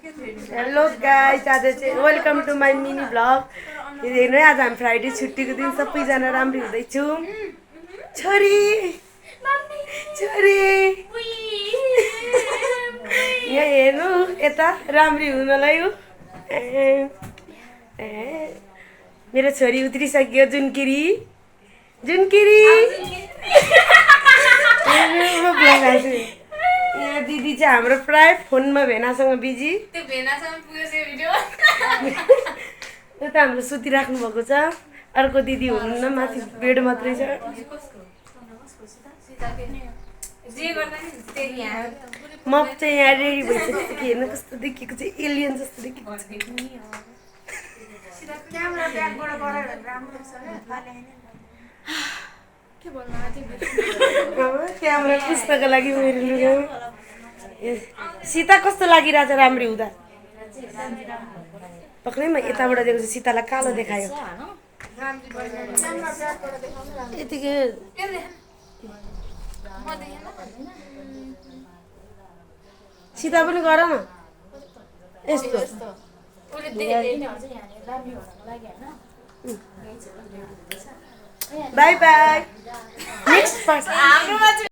Hello guys, आज चाहिँ welcome to my mini vlog. हेर्नु आज हामी फ्राइडे छुट्टीको दिन सबैजना राम्री हुँदैछौँ। छोरी छोरी यहाँ हेर्नु यता राम्री हुनलाई हो। मेरो छोरी उत्रिसक्यो। जुनकिरी जुनकिरी यहाँ दिदी चाहिँ हाम्रो प्राय फोनमा भेनासँग बिजी। त्यो भेनासँग पुगेछ भिडियो। यता हाम्रो सुतिराख्नु भएको छ। अर्को दिदी हुनुहुन्न, माथि बेड मात्रै छ। म चाहिँ यहाँ रेडी भइसकेको छु। हेर्नु कस्तो देखेको चाहिँ एलियन जस्तो देखेको छ। क्यामेरा पुस्नको लागि मेरो लुगा। सीता कस्तो लागिरहेछ राम्री हुँदा? पक्रै म यताबाट दिएको छु। सीतालाई कालो देखायो यतिकै। सीता पनि गर न यस्तो। By by. Next person.